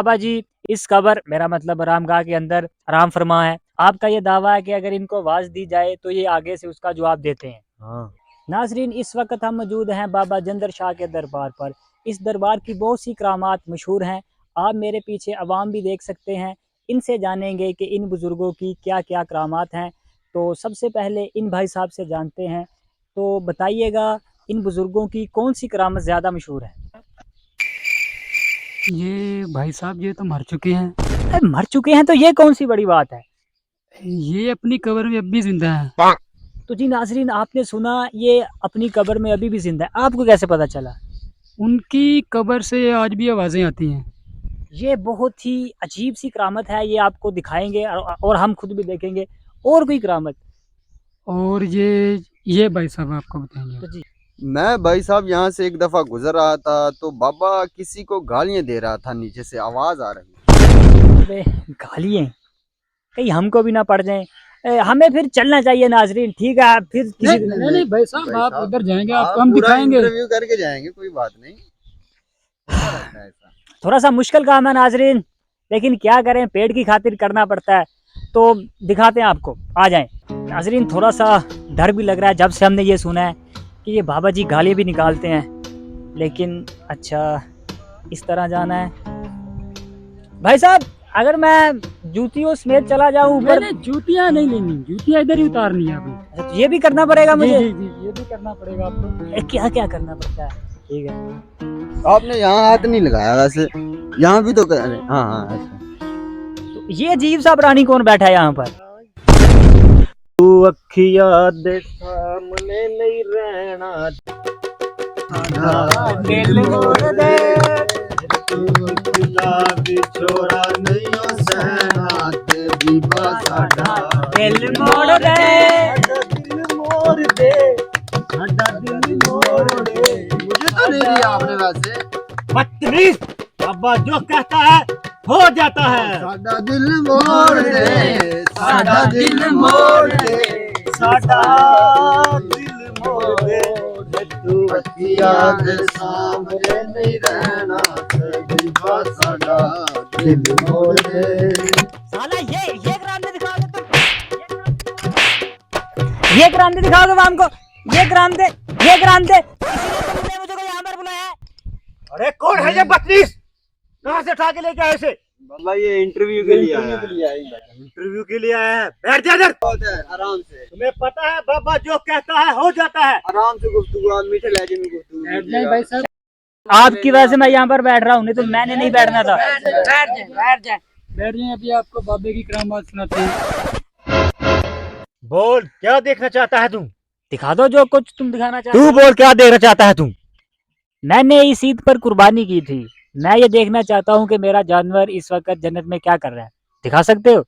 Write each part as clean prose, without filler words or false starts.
बाबा जी, इस कब्र मेरा मतलब आरामगाह के अंदर आराम फरमा है। आपका ये दावा है कि अगर इनको आवाज दी जाए तो ये आगे से उसका जवाब देते हैं। हाँ। नाजरीन, इस वक्त हम मौजूद हैं बाबा जंदर शाह के दरबार पर। इस दरबार की बहुत सी करामात मशहूर हैं। आप मेरे पीछे अवाम भी देख सकते हैं। इनसे जानेंगे कि इन बुज़ुर्गों की क्या क्या करामात हैं। तो सबसे पहले इन भाई साहब से जानते हैं। तो बताइएगा, इन बुज़ुर्गों की कौन सी करामत ज़्यादा मशहूर है? ये भाई साहब ये तो मर चुके हैं। मर चुके हैं तो ये कौन सी बड़ी बात है? ये अपनी कब्र में अब भी जिंदा है। तो जी नाजरीन, आपने सुना ये अपनी कब्र में अभी भी जिंदा है। आपको कैसे पता चला? उनकी कब्र से आज भी आवाज़ें आती हैं। ये बहुत ही अजीब सी करामत है। ये आपको दिखाएंगे और हम खुद भी देखेंगे। और कोई करामत? और ये भाई साहब आपको बताएंगे। तो जी, मैं भाई साहब यहाँ से एक दफा गुजर रहा था तो बाबा किसी को गालियां दे रहा था, नीचे से आवाज आ रही। अबे गालियाँ कहीं हमको भी ना पड़ जाएं। हमें फिर चलना चाहिए नाजरीन। ठीक है, आप फिर किसी दिन। नहीं भाई साहब, भाई आप साहब, उधर जाएंगे, आप आपको हम पूरा दिखाएंगे। इंटरव्यू करके जाएंगे, कोई बात नहीं, होता रहता है ऐसा। थोड़ा सा मुश्किल काम है नाजरीन, लेकिन क्या करें, पेट की खातिर करना पड़ता है। तो दिखाते हैं आपको, आ जाएं नाजरीन। थोड़ा सा डर भी लग रहा है जब से हमने ये सुना है कि ये बाबा जी गाली भी निकालते हैं। लेकिन अच्छा, इस तरह जाना है। भाई साहब, अगर मैं जूतियों समेत चला जाऊं ऊपर? नहीं, जूतियाँ नहीं लेनी, जूतियाँ इधर ही उतारनी है अभी। अच्छा, तो ये भी करना पड़ेगा मुझे? जी, ये भी करना पड़ेगा आपको। क्या क्या करना पड़ता है? ठीक है। आपने यहाँ हाथ नहीं लगाया वैसे, यहाँ भी तो कर रहे। हाँ हाँ ऐसा। तो ये अजीब सा प्राणी कौन बैठा है यहाँ पर? तू अखिया दे सामने नहीं रहना, दिल मोड़ दे, तू अखिया बिछोड़ा नहीं हो सहना, तेरी बात साडा दिल मोड़ दे, दिल मोड़ दे, साडा दिल मोड़ दे। मुझे तो नहीं दिया आपने वैसे। बदतमीज, बाबा जो कहता है हो जाता है। साडा दिल मोड़ दे, साडा दिल मोड़ दे, साडा दिल मोड़ दे, तू अखिया दे सामने नहीं रहना, तेरी बात साडा दिल मोड़ दे। साला ये करामते दिखाओगे तुम? ये करामते दिखाओगे वाम को? ये करामते, ये करामते इसीलिए तुमने मुझे यहाँ पर बुलाया है? अरे कौन है ये बदतमीज? कहाँ से उठा के लेके आए इसे? बाबा ये इंटरव्यू के लिए आया है। इंटरव्यू के लिए आया है। बैठ जा इधर। आराम से, तुम्हें पता है बाबा जो कहता है हो जाता है। आराम से गुफ्तगू, आप मीठे लहजे में गुफ्तगू नहीं भाई साहब, आपकी वजह से मैं यहाँ पर बैठ रहा हूँ, नहीं तो मैंने नहीं बैठना था। बैठ जाए, अभी आपको बाबे की करामात सुनाते हैं। बोल, क्या देखना चाहता है तुम? दिखा दो जो कुछ तुम दिखाना चाहते तू हो। बोल, क्या देखना चाहता है तुम? मैंने इस ईद पर कुर्बानी की थी। मैं ये देखना चाहता हूँ कि मेरा जानवर इस वक्त जन्नत में क्या कर रहा है। दिखा सकते हो?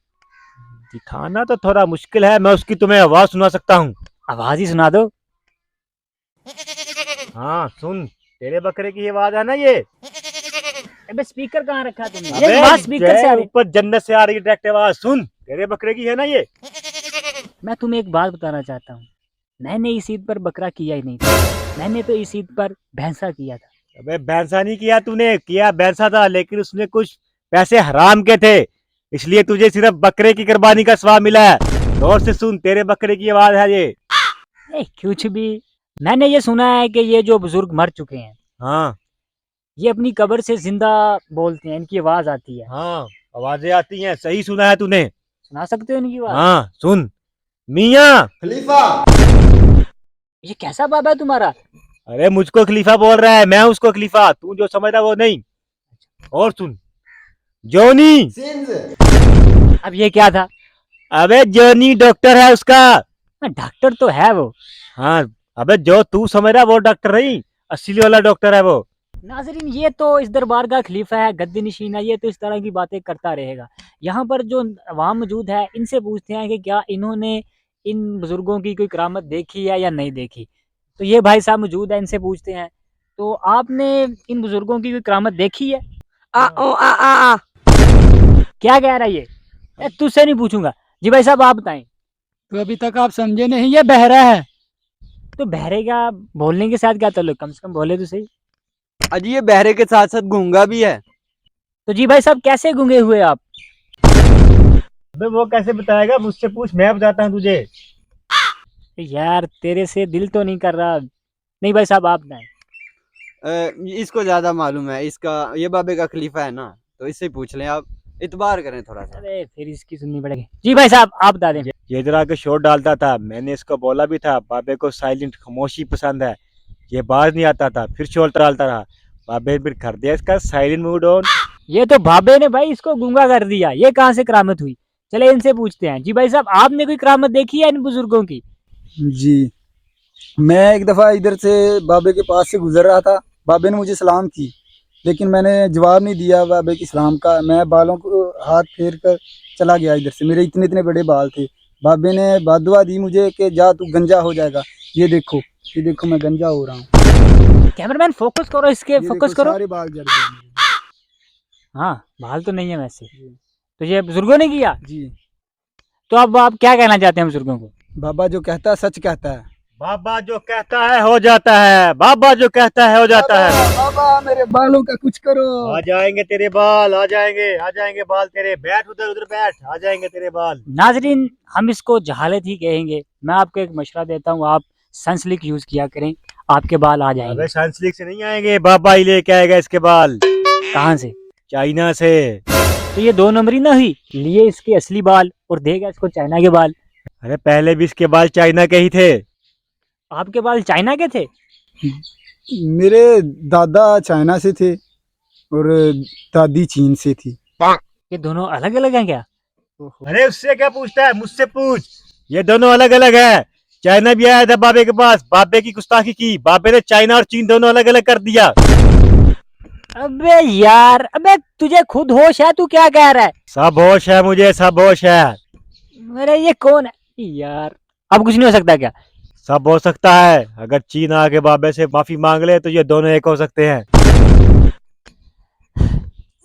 दिखाना तो थोड़ा मुश्किल है, मैं उसकी तुम्हें आवाज सुना सकता हूँ। आवाज ही सुना दो। हाँ सुन, तेरे बकरे की आवाज है ना ये? अबे स्पीकर कहाँ रखा तुमने? अबे, ये आवाज स्पीकर से आ रही। ऊपर जन्नत से आ रही डायरेक्ट आवाज। सुन, तेरे बकरे की है ना ये? मैं तुम्हें एक बात बताना चाहता हूँ। मैंने इस ईद पर बकरा किया ही नहीं था। मैंने तो इस ईद पर भैंसा किया था। अबे भैंसा नहीं किया तूने, किया भैंसा था, लेकिन उसने कुछ पैसे हराम के थे, इसलिए तुझे सिर्फ बकरे की कुर्बानी का स्वाब मिला है। गौर से सुन, तेरे बकरे की आवाज है ये। कुछ भी। मैंने ये सुना है कि ये जो बुजुर्ग मर चुके हैं, हाँ ये अपनी कब्र से जिंदा बोलते हैं, इनकी आवाज आती है। हाँ, आवाजें आती हैं, सही सुना है तूने। सुना सकते हो इनकी आवाज? हाँ सुन, मियाँ खलीफा। ये कैसा बाबा है तुम्हारा? अरे मुझको खलीफा बोल रहा है, मैं उसको खलीफा, तू जो समझ रहा वो नहीं। और सुन, जोनी। अब ये क्या था? अबे जोनी डॉक्टर है उसका। डॉक्टर तो है वो। हाँ, अबे जो तू समझ रहा वो डॉक्टर नहीं, असली वाला डॉक्टर है वो। नाजरीन, ये तो इस दरबार का खलीफा है, गद्दी नशीन है, ये तो इस तरह की बातें करता रहेगा। यहाँ पर जो अवाम मौजूद है, इनसे पूछते हैं कि क्या इन्होंने इन बुजुर्गों की कोई करामत देखी है या नहीं देखी। तो ये भाई साहब मौजूद है, इनसे पूछते हैं। तो आपने इन बुजुर्गों की कोई करामत देखी है? क्या कह रहा है ये? तुझसे नहीं पूछूंगा। जी भाई साहब, आप बताएं। तो अभी तक आप समझे नहीं, ये बहरा है। तो बहरे का बोलने के साथ क्या ताल्लुक? कम से कम बोले तो सही। अजी ये बहरे के साथ साथ गूंगा भी है। तो जी भाई साहब कैसे गूंगे हुए आप? अबे वो कैसे बताएगा, मुझसे पूछ, मैं बताता हूँ तुझे। यार तेरे से दिल तो नहीं कर रहा। नहीं भाई साहब आप बताएं। इसको ज्यादा मालूम है, इसका ये बाबे का खलीफा है ना, तो इससे पूछ लें आप, इतबार करें थोड़ा सा। अरे फिर इसकी सुननी पड़ेगी। जी भाई साहब आप बता दें। ये इधर आके शोर डालता था, मैंने इसको बोला भी था बाबे को साइलेंट खामोशी पसंद है, ये बाज नहीं आता था, फिर शोर डालता रहा। बाबे ने फिर कर दिया इसका साइलेंट मूड ऑन। ये तो भाभे ने भाई इसको गूंगा कर दिया, ये कहाँ से करामत हुई? चले इनसे पूछते हैं। जी भाई साहब आपने कोई करामत देखी है इन बुजुर्गों की? जी, मैं एक दफ़ा इधर से बाबे के पास से गुजर रहा था। बाबे ने मुझे सलाम की, लेकिन मैंने जवाब नहीं दिया बाबे की सलाम का। मैं बालों को हाथ फेर कर चला गया इधर से। मेरे इतने इतने बड़े बाल थे। बाबे ने बददुआ दी मुझे कि जा तू गंजा हो जाएगा। ये देखो मैं गंजा हो रहा हूँ। कैमरामैन फोकस करो, इसके ये फोकस देखो करो। सारे बाल झड़ गए मेरे। हाँ बाल तो नहीं है वैसे। तो ये बुजुर्गों ने किया। जी, तो अब आप क्या कहना चाहते हैं बुजुर्गों को? बाबा जो कहता है सच कहता है। बाबा जो कहता है हो जाता है, बाबा जो कहता है हो जाता है। बाबा मेरे बालों का कुछ करो। आ जाएंगे तेरे बाल, आ जाएंगे बाल तेरे, बैठ उधर उधर बैठ, आ जाएंगे तेरे बाल। नाजरीन हम इसको जहालत ही कहेंगे। मैं आपको एक मशवरा देता हूँ, आप सनसिल्क यूज किया करें, आपके बाल आ जाएंगे। अबे सनसिल्क से नहीं आएंगे, बाबा ही लेके आएगा इसके बाल, कहाँ से? चाइना से। तो ये दो नंबरी ना हुई, लिए इसके असली बाल और देगा इसको चाइना के बाल। अरे पहले भी इसके बाल चाइना के ही थे। आपके बाल चाइना के थे? मेरे दादा चाइना से थे और दादी चीन से थी। ये दोनों अलग अलग हैं क्या? अरे उससे क्या पूछता है, मुझसे पूछ। ये दोनों अलग अलग है। चाइना भी आया था बाबे के पास, बाबे की गुस्ताखी की, बाबे ने चाइना और चीन दोनों अलग अलग कर दिया। अबे यार, अबे तुझे खुद होश है? तू क्या कह रहा है? सब होश है मुझे, सब होश है। अरे ये कौन है यार? अब कुछ नहीं हो सकता क्या? सब हो सकता है, अगर चीन आके बाबे से माफी मांग ले तो ये दोनों एक हो सकते हैं।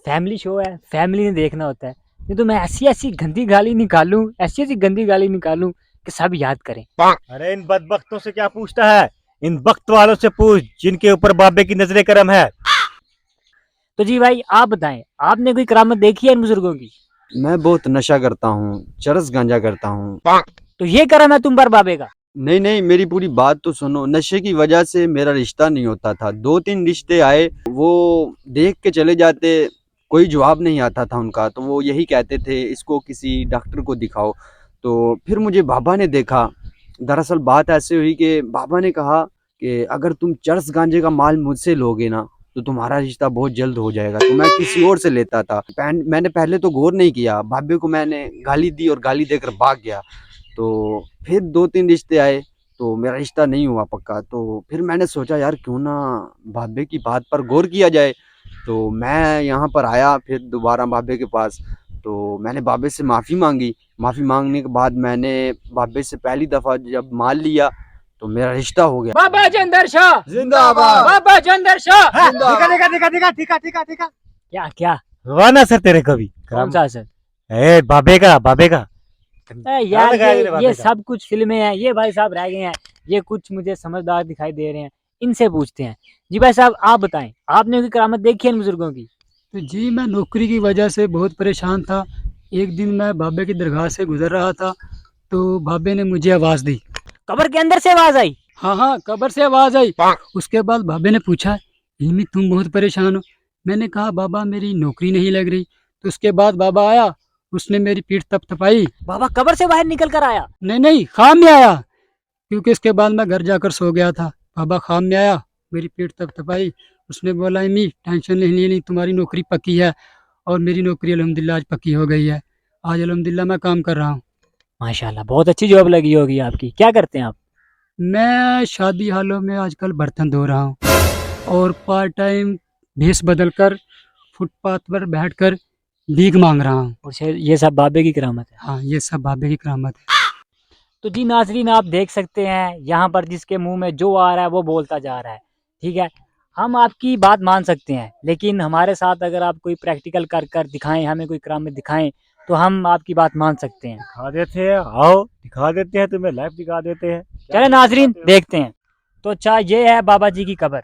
फैमिली शो है, फैमिली ने देखना होता है। नहीं तो मैं ऐसी ऐसी गंदी गाली निकालूं, ऐसी ऐसी गंदी गाली निकालूं कि सब याद करें। अरे इन बदबख्तों से क्या पूछता है, इन वक्त वालों से पूछ जिनके ऊपर बाबे की नजरे करम है। तो जी भाई आप बताएं, आपने कोई करामत देखी है इन बुजुर्गों की? मैं बहुत नशा करता हूँ, चरस गांजा करता हूँ। तो ये करम है तुम पर बाबे का? नहीं नहीं, मेरी पूरी बात तो सुनो। नशे की वजह से मेरा रिश्ता नहीं होता था। 2-3 रिश्ते आए, वो देख के चले जाते, कोई जवाब नहीं आता था उनका, तो वो यही कहते थे इसको किसी डॉक्टर को दिखाओ। तो फिर मुझे बाबा ने देखा। दरअसल बात ऐसे हुई कि बाबा ने कहा कि अगर तुम चरस गांजे का माल मुझसे लोगे ना तो तुम्हारा रिश्ता बहुत जल्द हो जाएगा। तो मैं किसी और से लेता था। मैंने पहले तो गौर नहीं किया, बाबे को मैंने गाली दी और गाली देकर भाग गया। तो फिर 2-3 रिश्ते आए तो मेरा रिश्ता नहीं हुआ पक्का। तो फिर मैंने सोचा यार क्यों ना बाबे की बात पर गौर किया जाए। तो मैं यहाँ पर आया फिर दोबारा बाबे के पास। तो मैंने बाबे से माफ़ी मांगी। माफ़ी मांगने के बाद मैंने बाबे से पहली दफ़ा जब माल लिया तो मेरा रिश्ता हो गया। बाबा जंदर शाह जिंदाबाद। बाबा जंदर शाह। हाँ, ठीक है। क्या क्या? वाना सर तेरे को भी कौन सा सर? ए बाबे का यार लगाया तेरे बाबे ये का। सब कुछ फिल्में हैं, ये भाई साहब रह गए हैं, ये कुछ मुझे समझदार दिखाई दे रहे हैं, इनसे पूछते हैं। जी भाई साहब आप बताएं, आपने कोई करामत देखी है इन बुजुर्गों की? तो जी मैं नौकरी की वजह से बहुत परेशान था। एक दिन मैं बाबे की दरगाह से गुजर रहा था तो बाबे ने मुझे आवाज़ दी। कब्र के अंदर से आवाज आई? हाँ हाँ, कब्र से आवाज़ आई। उसके बाद बाबे ने पूछा, इल्मी तुम बहुत परेशान हो? मैंने कहा बाबा मेरी नौकरी नहीं लग रही। तो उसके बाद बाबा आया, उसने मेरी पीठ थपथपाई। बाबा कब्र से बाहर निकल कर आया? नहीं खाम में आया, क्योंकि उसके बाद मैं घर जाकर सो गया था। बाबा खाम में आया, मेरी पीठ थपथपाई। उसने बोला अम्मी टेंशन नहीं लेनी, तुम्हारी नौकरी पक्की है। और मेरी नौकरी अल्हम्दुलिल्लाह आज पक्की हो गई है। आज अल्हम्दुलिल्लाह मैं काम कर रहा हूँ। माशाल्लाह बहुत अच्छी जॉब लगी होगी आपकी। क्या करते हैं आप? मैं शादी हालों में आजकल बर्तन धो रहा हूँ और पार्ट टाइम भेस बदल कर फुटपाथ पर बैठकर भीख मांग रहा हूँ। और ये सब बाबे की करामत है। हाँ, ये सब बाबे की करामत है। तो जी नाजरीन आप देख सकते हैं यहाँ पर जिसके मुंह में जो आ रहा है वो बोलता जा रहा है। ठीक है, हम आपकी बात मान सकते हैं, लेकिन हमारे साथ अगर आप कोई प्रैक्टिकल कर कर दिखाएं, हमें कोई करामत दिखाएं, तो हम आपकी बात मान सकते हैं। दिखा देते हैं, आओ दिखा देते हैं, तुम्हें लाइव दिखा देते हैं। चले नाजरीन देखते हैं। तो अच्छा ये है बाबा जी की कब्र।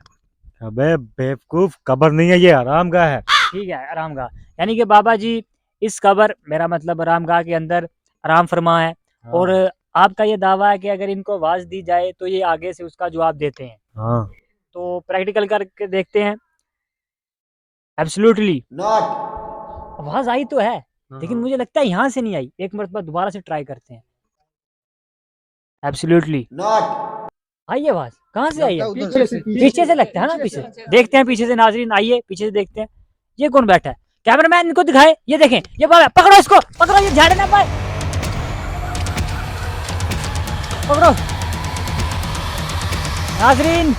अबे बेवकूफ, कब्र नहीं है, ये आराम गाह है। ठीक है, आरामगाह। यानी कि बाबा जी इस कब्र, मेरा मतलब आरामगाह के अंदर आराम फरमा है। और आपका ये दावा है कि अगर इनको आवाज़ दी जाए तो ये आगे से उसका जवाब देते हैं। हाँ तो प्रैक्टिकल करके देखते हैं। Absolutely not. आवाज़ आई तो है, लेकिन मुझे लगता है यहाँ से नहीं आई। एक मरतबा दोबारा से ट्राई करते हैं। Absolutely not. आई आवाज़, कहाँ से आई है? उधर से। पीछे से लगता है ना, पीछे। देखते हैं पीछे से, नाजरीन आइए पीछे से देखते हैं। ये कौन बैठा है? कैमरामैन इनको दिखाए, ये देखें, ये बाबा, पकड़ो इसको, पकड़ो, ये झाड़ ना पाए, पकड़ो। नाजरीन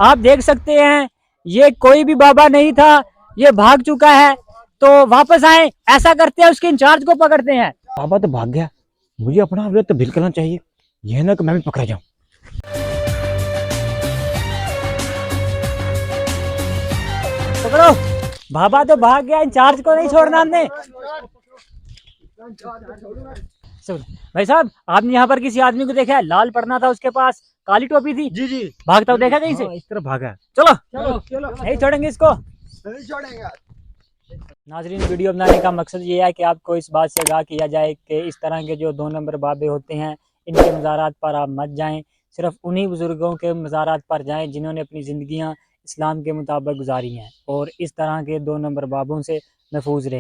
आप देख सकते हैं, ये कोई भी बाबा नहीं था, ये भाग चुका है। तो वापस आए, ऐसा करते हैं, उसके इंचार्ज को पकड़ते हैं। बाबा तो भाग गया, मुझे अपना अवरोध तो भिलकना चाहिए, यह ना कि मैं भी पकड़ा जाऊं। पकड़ो, बाबा तो भाग गया, इंचार्ज को नहीं छोड़ना हमने। भाई साहब, आपने यहाँ पर किसी आदमी को देखा है? लाल पड़ना था उसके पास, काली टोपी थी, जी जी भागता हुआ देखा कहीं से? इस तरफ भागा है। चलो नहीं छोड़ेंगे इसको। नहीं छोड़ेंगे। नाजरीन वीडियो बनाने का मकसद ये है कि आपको इस बात से आगाह किया जाए कि इस तरह के जो 2 नंबर बाबे होते हैं, इनके मज़ारात पर आप मत जाएं। सिर्फ उन्हीं बुज़ुर्गों के मज़ारात पर जाएं जिन्होंने अपनी ज़िंदगियां इस्लाम के मुताबिक गुजारी हैं, और इस तरह के 2 नंबर बाबों से महफूज रहें।